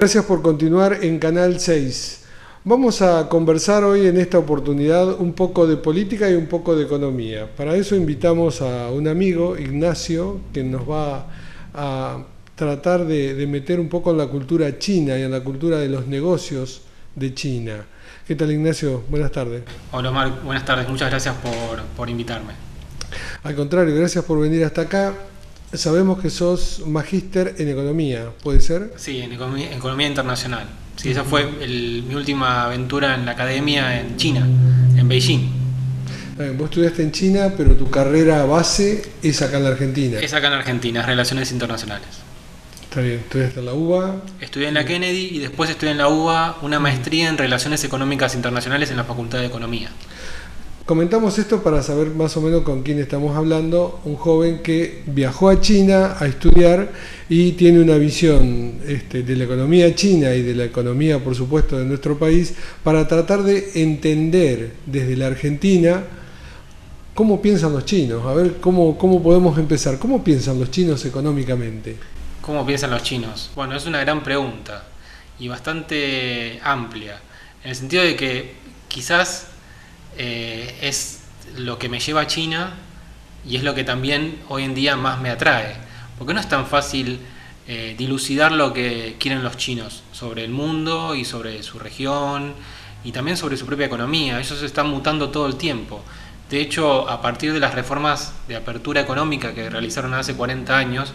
Gracias por continuar en Canal 6. Vamos a conversar hoy en esta oportunidad un poco de política y un poco de economía. Para eso invitamos a un amigo, Ignacio, que nos va a tratar de meter un poco en la cultura china y en la cultura de los negocios de China. ¿Qué tal, Ignacio? Buenas tardes. Hola Omar, buenas tardes, muchas gracias por invitarme. Al contrario, gracias por venir hasta acá. Sabemos que sos magíster en economía, ¿puede ser? Sí, en economía internacional. Sí, esa fue mi última aventura en la academia en China, en Beijing. Vos estudiaste en China, pero tu carrera base es acá en la Argentina. Es acá en Argentina, es Relaciones Internacionales. Está bien, estudiaste en la UBA. Estudié en la Kennedy y después estudié en la UBA una maestría en Relaciones Económicas Internacionales en la Facultad de Economía. Comentamos esto para saber más o menos con quién estamos hablando. Un joven que viajó a China a estudiar y tiene una visión de la economía china y de la economía, por supuesto, de nuestro país, para tratar de entender desde la Argentina cómo piensan los chinos. A ver cómo podemos empezar. ¿Cómo piensan los chinos económicamente? ¿Cómo piensan los chinos? Bueno, es una gran pregunta y bastante amplia, en el sentido de que quizás es lo que me lleva a China y es lo que también hoy en día más me atrae, porque no es tan fácil dilucidar lo que quieren los chinos sobre el mundo y sobre su región y también sobre su propia economía. Ellos se están mutando todo el tiempo. De hecho, a partir de las reformas de apertura económica que realizaron hace 40 años,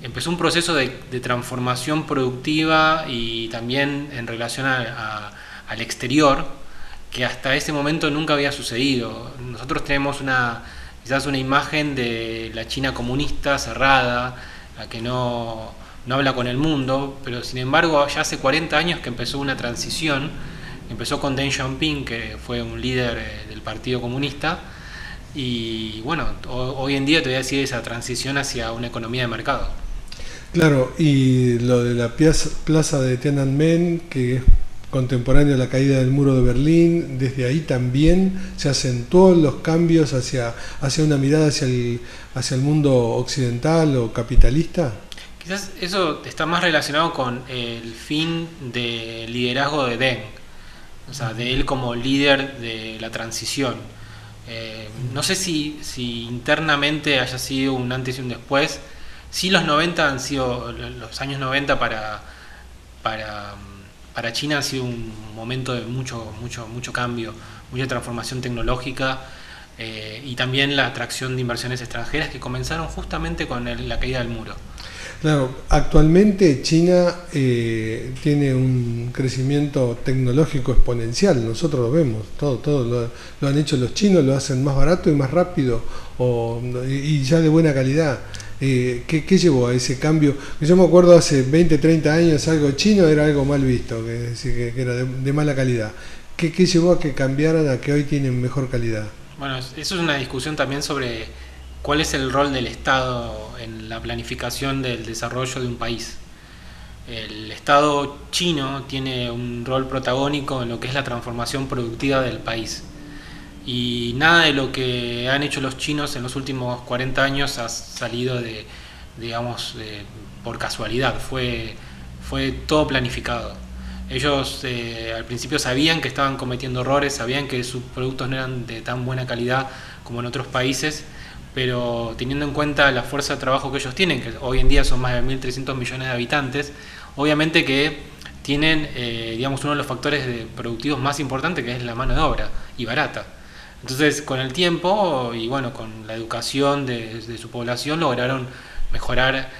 empezó un proceso de transformación productiva y también en relación al exterior, que hasta ese momento nunca había sucedido. Nosotros tenemos quizás una imagen de la China comunista, cerrada, la que no habla con el mundo, pero sin embargo ya hace 40 años que empezó una transición, empezó con Deng Xiaoping, que fue un líder del Partido Comunista, y bueno, hoy en día todavía sigue esa transición hacia una economía de mercado. Claro, y lo de la plaza de Tiananmen, que es contemporáneo a la caída del muro de Berlín, desde ahí también se acentuó los cambios hacia una mirada hacia el mundo occidental o capitalista. Quizás eso está más relacionado con el fin del liderazgo de Deng, o sea, de él como líder de la transición. No sé si internamente haya sido un antes y un después. Sí, los 90 han sido, los años 90 para China han sido un momento de mucho cambio, mucha transformación tecnológica y también la atracción de inversiones extranjeras que comenzaron justamente con la caída del muro. Claro, actualmente China tiene un crecimiento tecnológico exponencial, nosotros lo vemos, todo lo han hecho los chinos, lo hacen más barato y más rápido y ya de buena calidad. ¿Qué llevó a ese cambio? Yo me acuerdo hace 20, 30 años algo chino era algo mal visto, que era de mala calidad. ¿Qué llevó a que cambiaran a que hoy tienen mejor calidad? Bueno, eso es una discusión también sobre cuál es el rol del Estado en la planificación del desarrollo de un país. El Estado chino tiene un rol protagónico en lo que es la transformación productiva del país. Y nada de lo que han hecho los chinos en los últimos 40 años ha salido por casualidad, fue todo planificado. Ellos al principio sabían que estaban cometiendo errores, sabían que sus productos no eran de tan buena calidad como en otros países, pero teniendo en cuenta la fuerza de trabajo que ellos tienen, que hoy en día son más de 1.300 millones de habitantes, obviamente que tienen uno de los factores productivos más importantes, que es la mano de obra, y barata. Entonces, con el tiempo y bueno, con la educación de su población lograron mejorar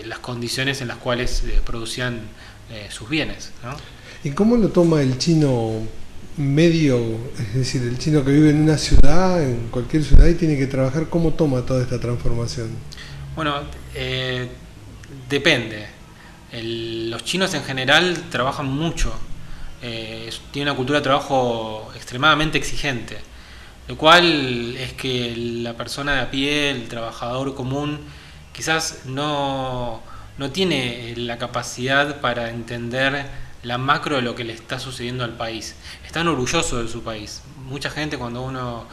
las condiciones en las cuales producían sus bienes, ¿no? ¿Y cómo lo toma el chino medio, es decir, el chino que vive en una ciudad, en cualquier ciudad y tiene que trabajar? ¿Cómo toma toda esta transformación? Bueno, depende. Los chinos en general trabajan mucho. Tiene una cultura de trabajo extremadamente exigente, lo cual es que la persona de a pie, el trabajador común, quizás no tiene la capacidad para entender la macro de lo que le está sucediendo al país. Están orgullosos de su país. Mucha gente, cuando uno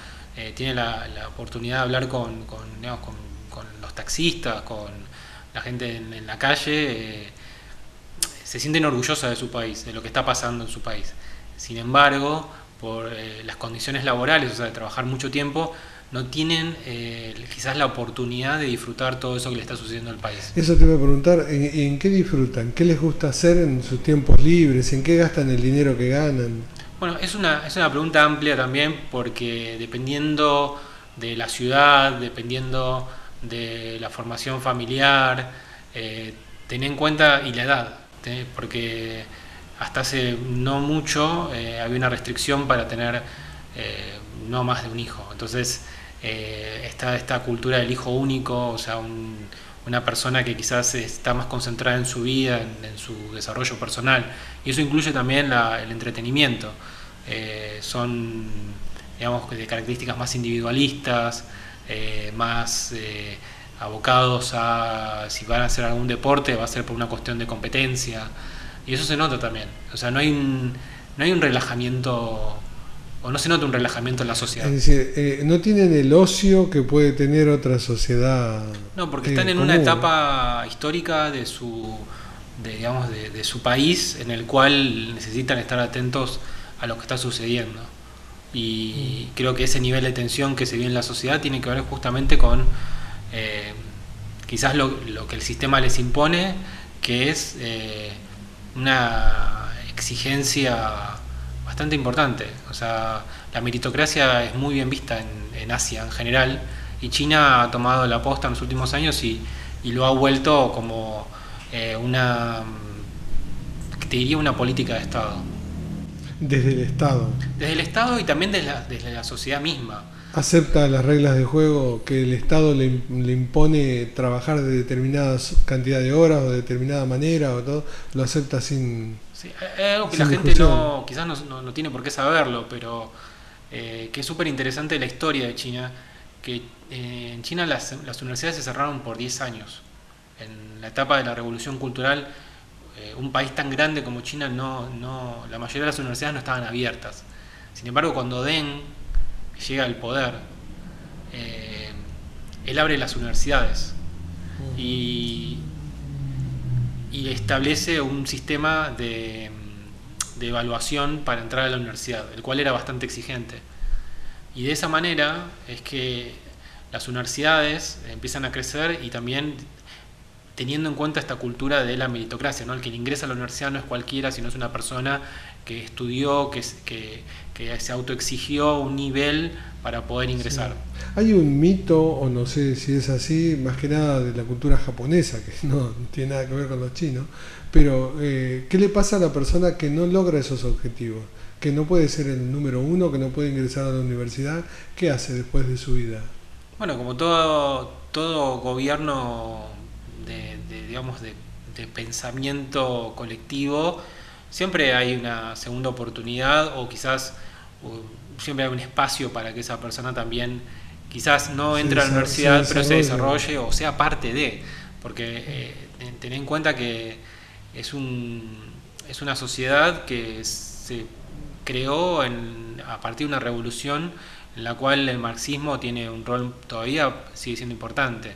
tiene la oportunidad de hablar con los taxistas, con la gente en la calle, se sienten orgullosas de su país, de lo que está pasando en su país. Sin embargo, por las condiciones laborales, o sea, de trabajar mucho tiempo, no tienen quizás la oportunidad de disfrutar todo eso que le está sucediendo al país. Eso te iba a preguntar, ¿en qué disfrutan? ¿Qué les gusta hacer en sus tiempos libres? ¿En qué gastan el dinero que ganan? Bueno, es una pregunta amplia también, porque dependiendo de la ciudad, dependiendo de la formación familiar, ten en cuenta y la edad, porque hasta hace no mucho había una restricción para tener no más de un hijo. Entonces está esta cultura del hijo único, o sea, una persona que quizás está más concentrada en su vida, en su desarrollo personal, y eso incluye también el entretenimiento. Son, digamos, de características más individualistas, más abocados a, si van a hacer algún deporte, va a ser por una cuestión de competencia, y eso se nota también. O sea, no hay un relajamiento, o no se nota un relajamiento en la sociedad. Es decir, no tienen el ocio que puede tener otra sociedad. No, porque están en común, una etapa histórica de su país, en el cual necesitan estar atentos a lo que está sucediendo. Y creo que ese nivel de tensión que se vive en la sociedad tiene que ver justamente con quizás lo que el sistema les impone, que es una exigencia bastante importante. O sea, la meritocracia es muy bien vista en Asia en general, y China ha tomado la posta en los últimos años y lo ha vuelto como te diría una política de Estado. Desde el Estado. Desde el Estado y también desde la sociedad misma. Acepta las reglas de juego que el Estado le impone trabajar de determinada cantidad de horas o de determinada manera, o todo, lo acepta sin. Sí, algo que sin la gente discusión. quizás no tiene por qué saberlo, pero que es súper interesante la historia de China, que en China las universidades se cerraron por 10 años. En la etapa de la revolución cultural, un país tan grande como China, la mayoría de las universidades no estaban abiertas. Sin embargo, cuando Deng llega al poder, él abre las universidades y establece un sistema de evaluación para entrar a la universidad, el cual era bastante exigente. Y de esa manera es que las universidades empiezan a crecer, y también teniendo en cuenta esta cultura de la meritocracia, ¿no? El que ingresa a la universidad no es cualquiera, sino es una persona que estudió, que se autoexigió un nivel para poder ingresar. Sí. Hay un mito, o no sé si es así, más que nada de la cultura japonesa, que no tiene nada que ver con los chinos, pero ¿qué le pasa a la persona que no logra esos objetivos? Que no puede ser el número uno, que no puede ingresar a la universidad. ¿Qué hace después de su vida? Bueno, como todo gobierno digamos, de pensamiento colectivo, siempre hay una segunda oportunidad, o quizás siempre hay un espacio para que esa persona también quizás no entre a la universidad, pero se desarrolle o sea parte de, porque ten en cuenta que es una sociedad que se creó a partir de una revolución en la cual el marxismo tiene un rol, todavía sigue siendo importante,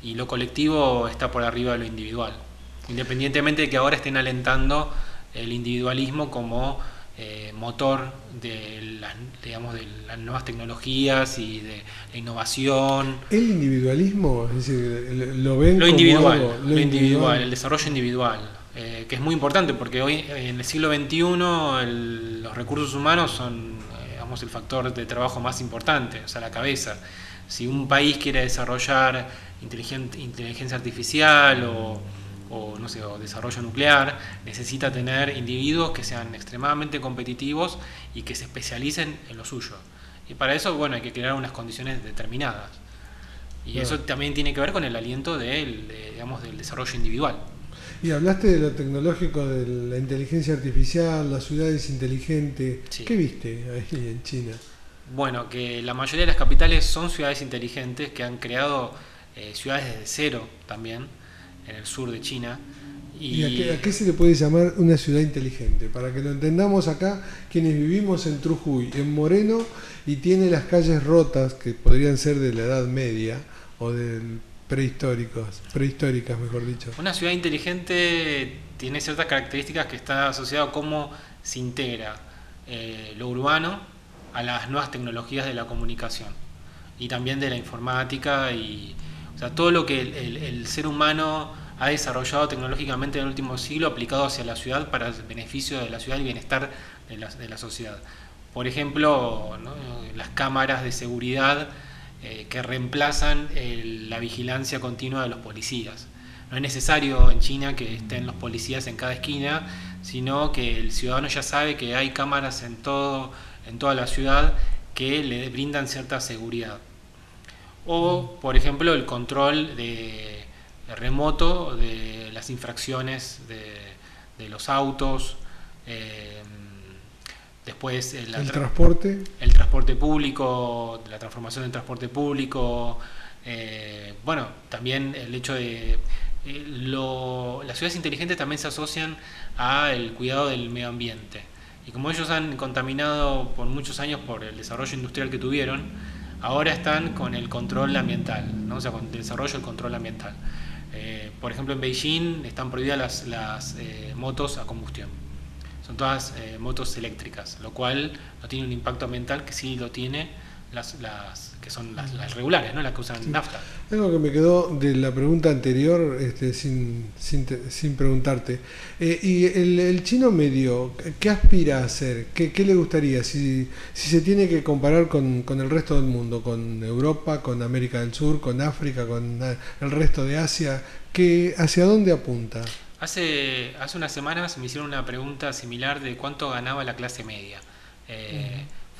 y lo colectivo está por arriba de lo individual, independientemente de que ahora estén alentando el individualismo como motor de las nuevas tecnologías y de la innovación. El individualismo, es decir, lo ven lo como individual, algo, lo individual, el desarrollo individual, que es muy importante, porque hoy en el siglo XXI los recursos humanos son el factor de trabajo más importante, o sea, la cabeza. Si un país quiere desarrollar inteligencia artificial o desarrollo nuclear, necesita tener individuos que sean extremadamente competitivos y que se especialicen en lo suyo. Y para eso, bueno, hay que crear unas condiciones determinadas. Y eso también tiene que ver con el aliento del desarrollo individual. Y hablaste de lo tecnológico, de la inteligencia artificial, las ciudades inteligentes. Sí. ¿Qué viste ahí en China? Bueno, que la mayoría de las capitales son ciudades inteligentes que han creado ciudades desde cero también, en el sur de China. ¿Y a qué se le puede llamar una ciudad inteligente? Para que lo entendamos acá, quienes vivimos en Trujuy, en Moreno, y tiene las calles rotas, que podrían ser de la Edad Media o del prehistóricas, mejor dicho. Una ciudad inteligente tiene ciertas características que está asociado a cómo se integra lo urbano a las nuevas tecnologías de la comunicación y también de la informática y o sea, todo lo que el ser humano ha desarrollado tecnológicamente en el último siglo aplicado hacia la ciudad para el beneficio de la ciudad y el bienestar de la sociedad. Por ejemplo, ¿no? Las cámaras de seguridad que reemplazan la vigilancia continua de los policías. No es necesario en China que estén los policías en cada esquina, sino que el ciudadano ya sabe que hay cámaras en toda la ciudad que le brindan cierta seguridad. O, por ejemplo, el control remoto de las infracciones de los autos. Después el transporte público, la transformación del transporte público, bueno, también el hecho de las ciudades inteligentes también se asocian al cuidado del medio ambiente y como ellos han contaminado por muchos años por el desarrollo industrial que tuvieron, ahora están con el control ambiental, ¿no? O sea, con el desarrollo del control ambiental. Por ejemplo, en Beijing están prohibidas las motos a combustión. Son todas motos eléctricas, lo cual no tiene un impacto ambiental que sí lo tiene que son las regulares, ¿no? Las que usan nafta. Algo que me quedó de la pregunta anterior, sin preguntarte. ¿Y el chino medio, qué aspira a hacer? ¿Qué le gustaría? Si se tiene que comparar con el resto del mundo, con Europa, con América del Sur, con África, con el resto de Asia, ¿hacia dónde apunta? Hace unas semanas me hicieron una pregunta similar de cuánto ganaba la clase media.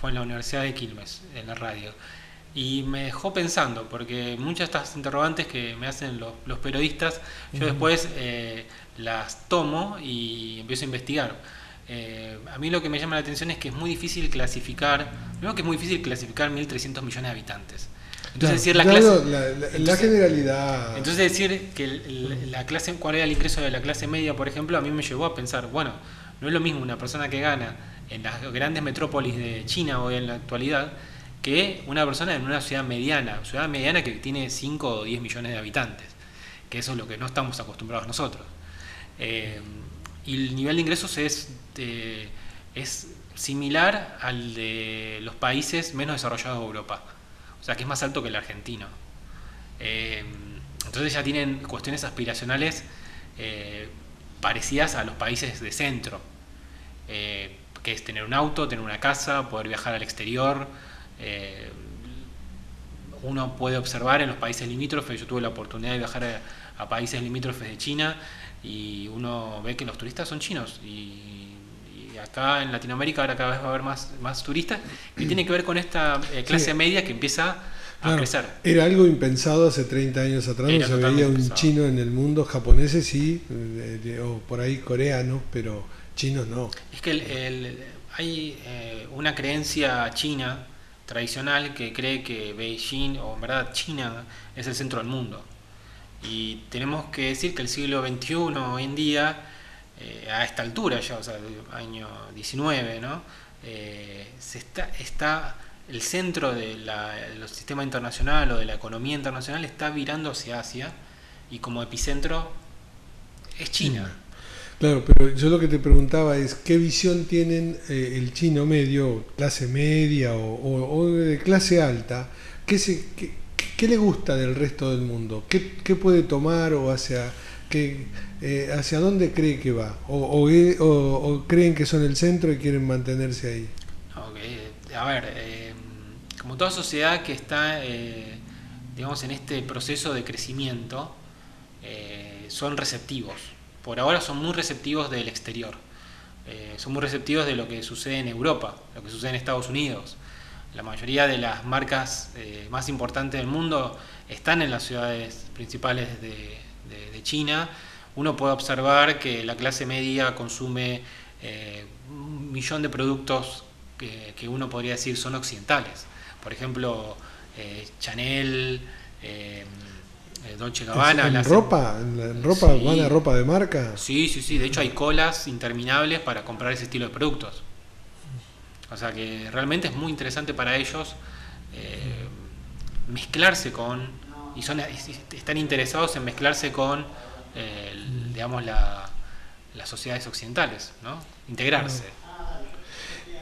Fue en la Universidad de Quilmes, en la radio. Y me dejó pensando, porque muchas de estas interrogantes que me hacen los periodistas, yo después las tomo y empiezo a investigar. A mí lo que me llama la atención es que es muy difícil clasificar, primero que es muy difícil clasificar 1.300 millones de habitantes. Entonces decir la generalidad. Entonces decir que la clase, cuál era el ingreso de la clase media, por ejemplo, a mí me llevó a pensar, bueno, no es lo mismo una persona que gana en las grandes metrópolis de China hoy en la actualidad que una persona en una ciudad mediana que tiene 5 o 10 millones de habitantes, que eso es lo que no estamos acostumbrados nosotros. Y el nivel de ingresos es similar al de los países menos desarrollados de Europa, o sea que es más alto que el argentino. Entonces ya tienen cuestiones aspiracionales parecidas a los países de centro, que es tener un auto, tener una casa, poder viajar al exterior. Uno puede observar en los países limítrofes, yo tuve la oportunidad de viajar a países limítrofes de China y uno ve que los turistas son chinos y acá en Latinoamérica ahora cada vez va a haber más turistas, que tiene que ver con esta clase media que empieza a crecer. Era algo impensado hace 30 años atrás, no se veía un chino en el mundo, japoneses sí, o por ahí coreanos, pero chinos no. Es que hay una creencia china tradicional que cree que Beijing, o en verdad China, es el centro del mundo. Y tenemos que decir que el siglo XXI hoy en día, a esta altura ya, o sea, año 19, ¿no? Está el centro del sistema internacional o de la economía internacional está virando hacia Asia y como epicentro es China. Claro, pero yo lo que te preguntaba es qué visión tienen el chino medio, clase media o de clase alta, qué le gusta del resto del mundo, qué puede tomar o hacia dónde cree que va, o creen que son el centro y quieren mantenerse ahí. A ver, como toda sociedad que está digamos en este proceso de crecimiento, son receptivos. Por ahora son muy receptivos del exterior, son muy receptivos de lo que sucede en Europa, lo que sucede en Estados Unidos. La mayoría de las marcas más importantes del mundo están en las ciudades principales de China. Uno puede observar que la clase media consume 1.000.000 de productos que uno podría decir son occidentales. Por ejemplo, Chanel, Dolce & Gabbana. ¿En ropa? Sí. ¿Van a ropa de marca? Sí. De hecho hay colas interminables para comprar ese estilo de productos. O sea que realmente es muy interesante para ellos mezclarse con y están interesados en mezclarse con, digamos, las sociedades occidentales, ¿no? Integrarse.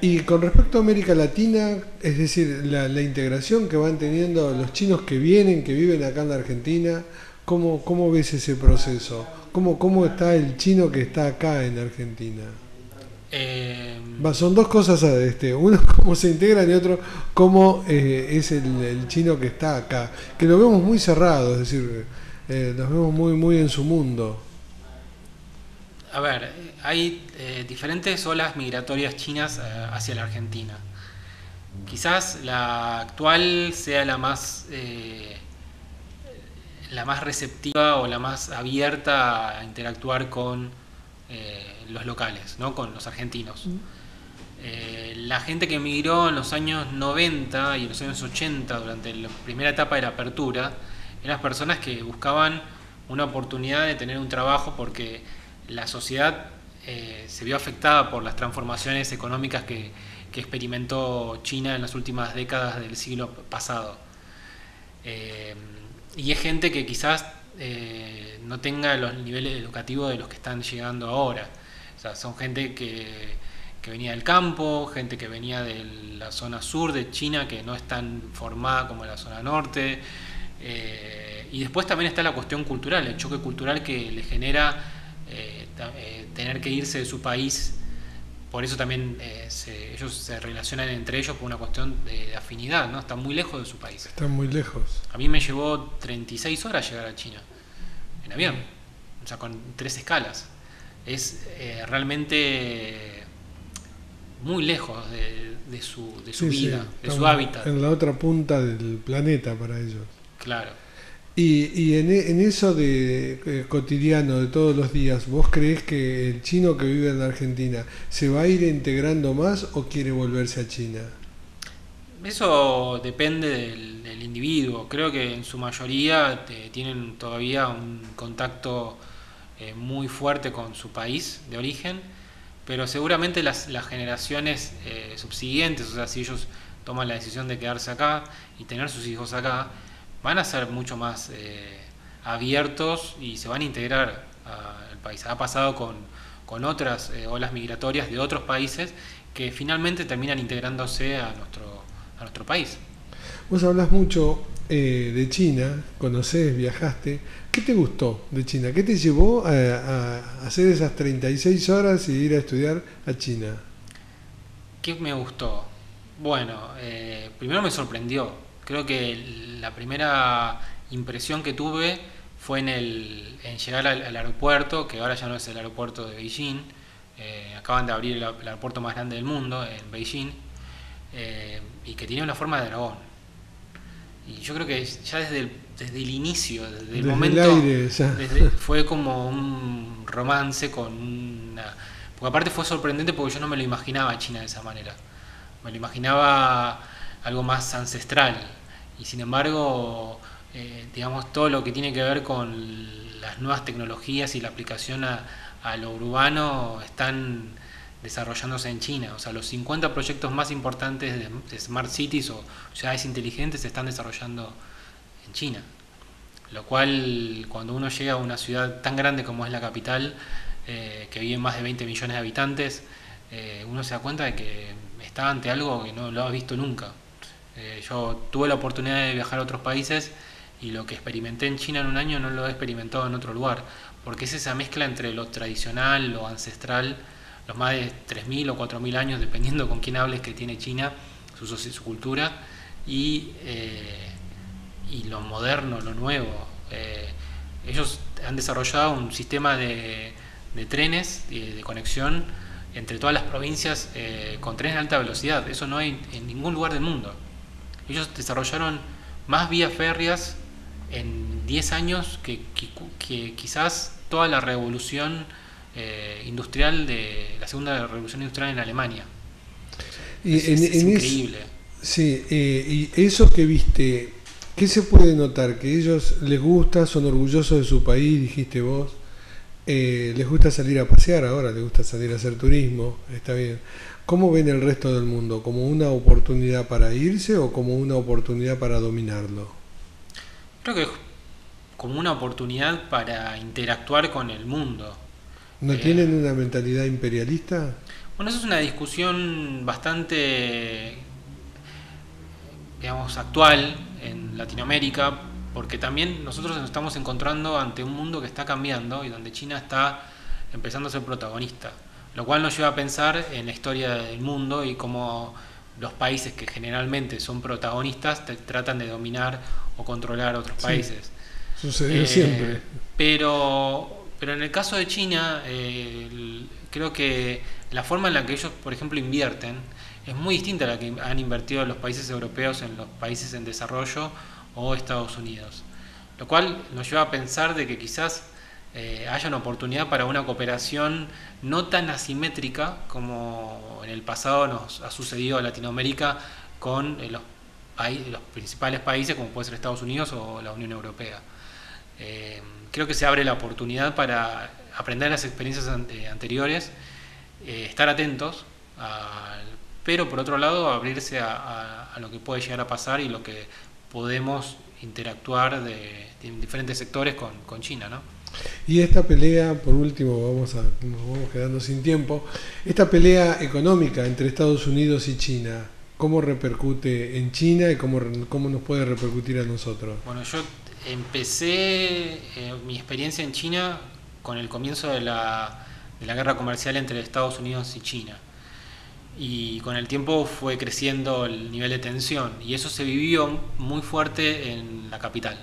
Y con respecto a América Latina, es decir, la integración que van teniendo los chinos que vienen, que viven acá en la Argentina, ¿cómo ves ese proceso? ¿Cómo está el chino que está acá en Argentina? Son dos cosas, uno cómo se integran y otro cómo es el chino que está acá, que lo vemos muy cerrado, es decir, los vemos muy en su mundo. A ver, hay diferentes olas migratorias chinas hacia la Argentina. Quizás la actual sea la más receptiva o la más abierta a interactuar con los locales, ¿no? Con los argentinos. La gente que emigró en los años 90 y en los años 80 durante la primera etapa de la apertura eran personas que buscaban una oportunidad de tener un trabajo porque la sociedad se vio afectada por las transformaciones económicas que experimentó China en las últimas décadas del siglo pasado. Y es gente que quizás no tenga los niveles educativos de los que están llegando ahora. O sea, son gente que venía del campo, gente que venía de la zona sur de China, que no es tan formada como la zona norte. Y después también está la cuestión cultural, el choque cultural que le genera tener que irse de su país. Por eso también ellos se relacionan entre ellos por una cuestión de afinidad, ¿no? Están muy lejos de su país. Están muy lejos. A mí me llevó 36 horas llegar a China, en avión, o sea, con 3 escalas. Es realmente muy lejos de su vida, de su hábitat. En la otra punta del planeta para ellos. Claro. Y en eso de cotidiano, de todos los días, ¿vos creés que el chino que vive en la Argentina se va a ir integrando más o quiere volverse a China? Eso depende del individuo. Creo que en su mayoría tienen todavía un contacto muy fuerte con su país de origen, pero seguramente las generaciones subsiguientes, o sea, si ellos toman la decisión de quedarse acá y tener sus hijos acá, van a ser mucho más abiertos y se van a integrar al país. Ha pasado con otras olas migratorias de otros países que finalmente terminan integrándose a nuestro país. Vos hablas mucho de China, conocés, viajaste. ¿Qué te gustó de China? ¿Qué te llevó a hacer esas 36 horas y ir a estudiar a China? ¿Qué me gustó? Bueno, primero me sorprendió. Creo que la primera impresión que tuve fue en llegar al aeropuerto, que ahora ya no es el aeropuerto de Beijing. Acaban de abrir el aeropuerto más grande del mundo en Beijing, y que tiene una forma de dragón. Y yo creo que ya desde el inicio, desde el momento, el aire, fue como un romance con una... Porque aparte fue sorprendente porque yo no me lo imaginaba a China de esa manera. Me lo imaginaba algo más ancestral. Y sin embargo, digamos, todo lo que tiene que ver con las nuevas tecnologías y la aplicación a lo urbano están desarrollándose en China. O sea, los 50 proyectos más importantes de Smart Cities o ciudades inteligentes se están desarrollando en China. Lo cual, cuando uno llega a una ciudad tan grande como es la capital, que vive más de 20 millones de habitantes, uno se da cuenta de que está ante algo que no lo ha visto nunca. Yo tuve la oportunidad de viajar a otros países y lo que experimenté en China en un año no lo he experimentado en otro lugar, porque es esa mezcla entre lo tradicional, lo ancestral, los más de 3.000 o 4.000 años, dependiendo con quién hables, que tiene China, su cultura, y lo moderno, lo nuevo. Ellos han desarrollado un sistema de trenes, de conexión entre todas las provincias, con trenes de alta velocidad. Eso no hay en ningún lugar del mundo. Ellos desarrollaron más vías férreas en 10 años que quizás toda la revolución industrial de la segunda revolución industrial en Alemania. Es increíble. Sí, y eso que viste, ¿qué se puede notar? ¿Que ellos les gusta, son orgullosos de su país, dijiste vos? Les gusta salir a pasear ahora, les gusta salir a hacer turismo, está bien. ¿Cómo ven el resto del mundo? ¿Como una oportunidad para irse o como una oportunidad para dominarlo? Creo que es como una oportunidad para interactuar con el mundo. ¿No Eh, tienen una mentalidad imperialista? bueno, eso es una discusión bastante, digamos, actual en Latinoamérica, porque también nosotros nos estamos encontrando ante un mundo que está cambiando y donde China está empezando a ser protagonista, lo cual nos lleva a pensar en la historia del mundo y cómo los países que generalmente son protagonistas tratan de dominar o controlar otros Sí, países. sucedió Eh, siempre. pero en el caso de China, creo que la forma en la que ellos, por ejemplo, invierten es muy distinta a la que han invertido los países europeos en los países en desarrollo o Estados Unidos. Lo cual nos lleva a pensar de que quizás haya una oportunidad para una cooperación no tan asimétrica como en el pasado nos ha sucedido a Latinoamérica con los principales países como puede ser Estados Unidos o la Unión Europea. Creo que se abre la oportunidad para aprender las experiencias anteriores, estar atentos, pero por otro lado abrirse a lo que puede llegar a pasar y lo que podemos interactuar en diferentes sectores con China, ¿no? Y esta pelea, por último, nos vamos quedando sin tiempo, esta pelea económica entre Estados Unidos y China, ¿cómo repercute en China y cómo nos puede repercutir a nosotros? Bueno, yo empecé mi experiencia en China con el comienzo de la guerra comercial entre Estados Unidos y China. Y con el tiempo fue creciendo el nivel de tensión y eso se vivió muy fuerte en la capital.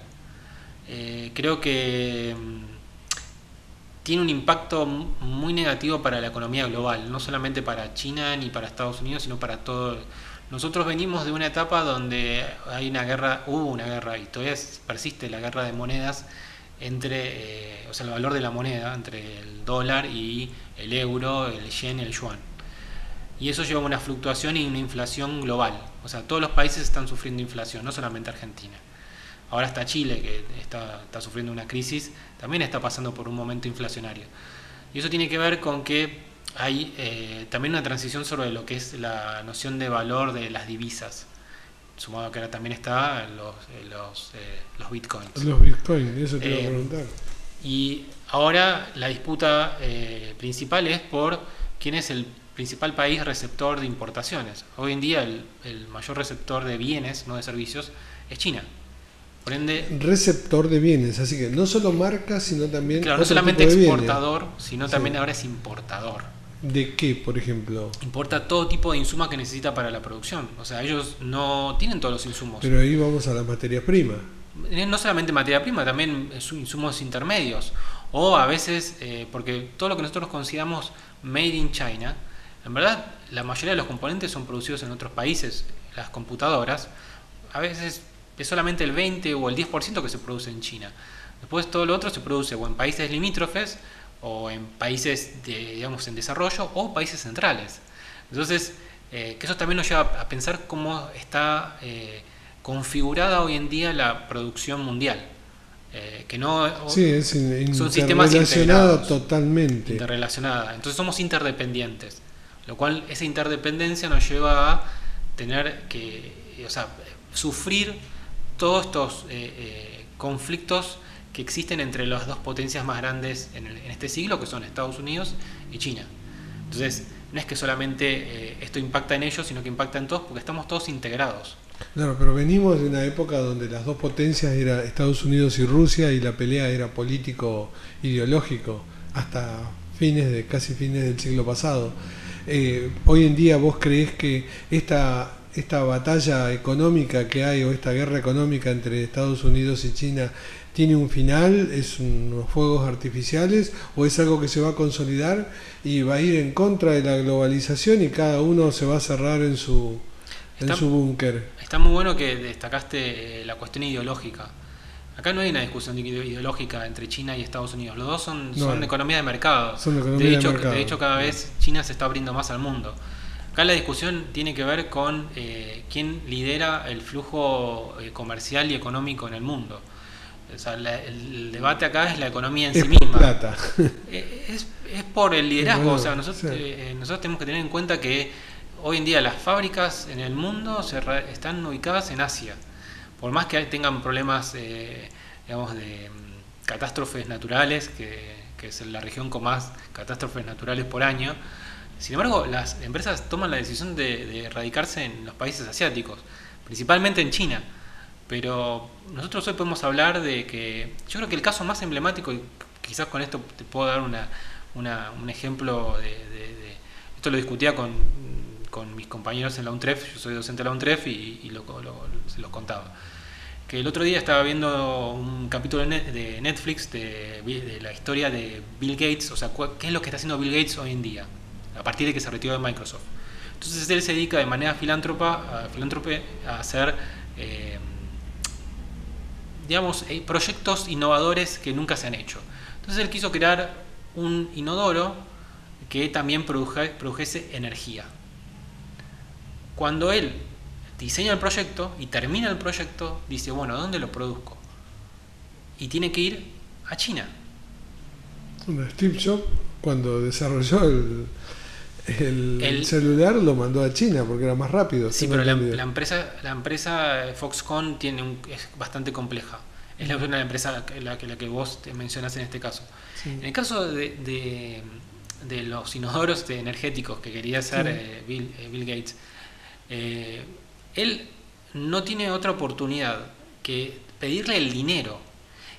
Creo que tiene un impacto muy negativo para la economía global, no solamente para China ni para Estados Unidos, sino para todo. Nosotros venimos de una etapa donde hubo una guerra y todavía persiste la guerra de monedas o sea, el valor de la moneda entre el dólar y el euro, el yen y el yuan. Y eso lleva a una fluctuación y una inflación global. O sea, todos los países están sufriendo inflación, no solamente Argentina. Ahora está Chile, que está sufriendo una crisis, también está pasando por un momento inflacionario. Y eso tiene que ver con que hay también una transición sobre lo que es la noción de valor de las divisas, sumado que ahora también está los bitcoins. Los bitcoins, eso te iba a Eh, preguntar. y ahora la disputa principal es por quién es el principal país receptor de importaciones. Hoy en día el mayor receptor de bienes, no de servicios, es China. Por ende, Receptor de bienes, así que no solo marcas, sino también claro, no otro tipo solamente de bienes. exportador, sino Sí. también ahora es importador. ¿De qué, por ejemplo? Importa todo tipo de insumos que necesita para la producción. O sea, ellos no tienen todos los insumos. Pero ahí vamos a las materias primas. No solamente materia prima, también insumos intermedios. O a veces, porque todo lo que nosotros consideramos made in China, en verdad la mayoría de los componentes son producidos en otros países. Las computadoras, a veces es solamente el 20 o el 10% que se produce en China. Después todo lo otro se produce o en países limítrofes o en países digamos en desarrollo o países centrales. Entonces, que eso también nos lleva a pensar cómo está configurada hoy en día la producción mundial. Que no Sí, es son sistemas interrelacionada integrados, totalmente. interrelacionada. Entonces somos interdependientes, lo cual esa interdependencia nos lleva a tener que, o sea, sufrir todos estos conflictos que existen entre las dos potencias más grandes en este siglo, que son Estados Unidos y China. Entonces, no es que solamente esto impacta en ellos, sino que impacta en todos porque estamos todos integrados. Claro, pero venimos de una época donde las dos potencias eran Estados Unidos y Rusia y la pelea era político-ideológico hasta casi fines del siglo pasado. Hoy en día vos creés que esta batalla económica que hay o esta guerra económica entre Estados Unidos y China tiene un final, es unos fuegos artificiales o es algo que se va a consolidar y va a ir en contra de la globalización y cada uno se va a cerrar en su búnker. Está muy bueno que destacaste la cuestión ideológica. Acá no hay una discusión ideológica entre China y Estados Unidos. Los dos son economía de mercado. Son economía de mercado. De hecho, cada vez China se está abriendo más al mundo. Acá la discusión tiene que ver con quién lidera el flujo comercial y económico en el mundo. O sea, el debate acá es la economía en sí misma. Plata. Es por el liderazgo. Bueno, o sea, nosotros tenemos que tener en cuenta que hoy en día las fábricas en el mundo están ubicadas en Asia. por más que tengan problemas, digamos, de catástrofes naturales, que es la región con más catástrofes naturales por año. Sin embargo, las empresas toman la decisión de radicarse en los países asiáticos, principalmente en China. Pero nosotros hoy podemos hablar de que yo creo que el caso más emblemático, y quizás con esto te puedo dar un ejemplo esto lo discutía con mis compañeros en la UNTREF, yo soy docente de la UNTREF y se los contaba. Que el otro día estaba viendo un capítulo de Netflix de la historia de Bill Gates, o sea, qué es lo que está haciendo Bill Gates hoy en día, a partir de que se retiró de Microsoft. Entonces él se dedica de manera filántrope a hacer, digamos, proyectos innovadores que nunca se han hecho. Entonces él quiso crear un inodoro que también produjese energía. Cuando él diseña el proyecto y termina el proyecto, dice, bueno, ¿dónde lo produzco? Y tiene que ir a China. Steve Jobs, cuando desarrolló el celular, lo mandó a China porque era más rápido. Sí, pero la empresa Foxconn es bastante compleja. Es la empresa la que vos te mencionás en este caso. Sí. En el caso de los inodoros energéticos que quería hacer Bill Gates, él no tiene otra oportunidad que pedirle el dinero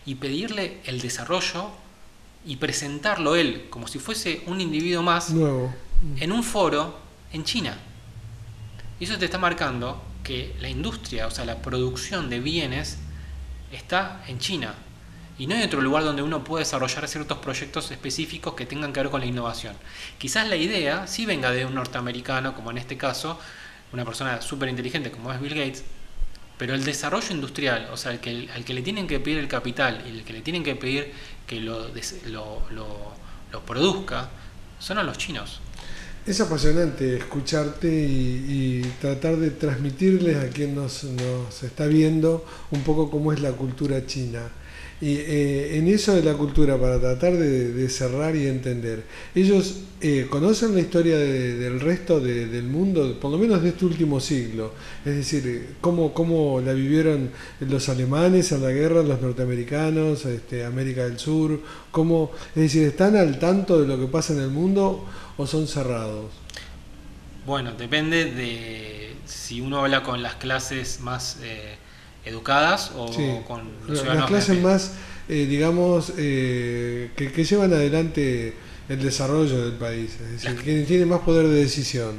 y pedirle el desarrollo y presentarlo él como si fuese un individuo más nuevo en un foro en China. Y eso te está marcando que la industria, o sea, la producción de bienes está en China. Y no hay otro lugar donde uno pueda desarrollar ciertos proyectos específicos que tengan que ver con la innovación. Quizás la idea sí venga de un norteamericano, como en este caso, una persona súper inteligente como es Bill Gates, pero el desarrollo industrial, o sea, al que le tienen que pedir el capital y el que le tienen que pedir que lo produzca, son a los chinos. Es apasionante escucharte y tratar de transmitirles a quien nos está viendo un poco cómo es la cultura china. Y en eso de la cultura, para tratar de cerrar y entender, ellos conocen la historia del resto del mundo, por lo menos de este último siglo, es decir, cómo la vivieron los alemanes en la guerra, los norteamericanos, América del Sur, es decir, ¿están al tanto de lo que pasa en el mundo o son cerrados? Bueno, depende de si uno habla con las clases más educadas o con los ciudadanos. Las clases más, digamos, que llevan adelante el desarrollo del país, es decir, quienes tienen más poder de decisión.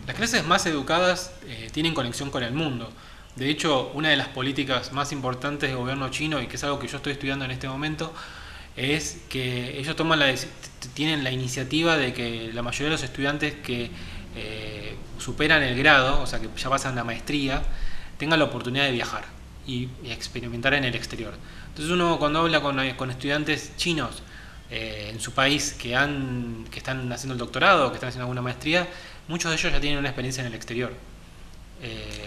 Las clases más educadas tienen conexión con el mundo. De hecho, una de las políticas más importantes del gobierno chino, y que es algo que yo estoy estudiando en este momento, es que ellos tienen la iniciativa de que la mayoría de los estudiantes que superan el grado, o sea, que ya pasan la maestría, tengan la oportunidad de viajar y experimentar en el exterior. Entonces uno cuando habla con estudiantes chinos en su país que están haciendo el doctorado, que están haciendo alguna maestría, muchos de ellos ya tienen una experiencia en el exterior.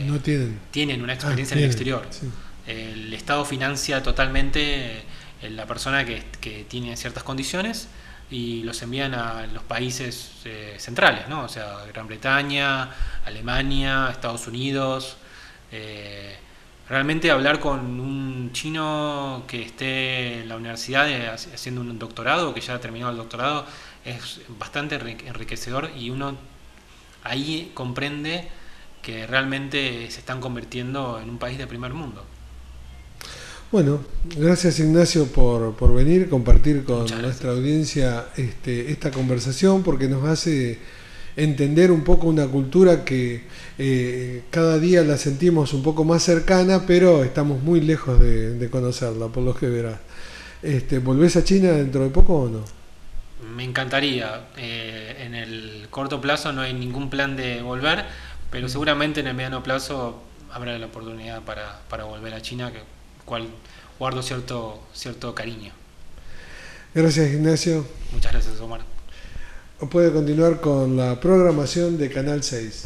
No tienen. Tienen una experiencia en el exterior. Sí. El Estado financia totalmente la persona que tiene ciertas condiciones y los envían a los países centrales, ¿no? O sea, Gran Bretaña, Alemania, Estados Unidos. Realmente hablar con un chino que esté en la universidad haciendo un doctorado, que ya ha terminado el doctorado, es bastante enriquecedor y uno ahí comprende que realmente se están convirtiendo en un país de primer mundo. Bueno, gracias Ignacio por venir, compartir con nuestra audiencia esta conversación, porque nos hace entender un poco una cultura que cada día la sentimos un poco más cercana, pero estamos muy lejos de conocerla, por lo que verás. ¿Volvés a China dentro de poco o no? Me encantaría. En el corto plazo no hay ningún plan de volver, pero seguramente en el mediano plazo habrá la oportunidad para volver a China, cual guardo cierto cariño. Gracias Ignacio. Muchas gracias Omar. Puede continuar con la programación de Canal 6.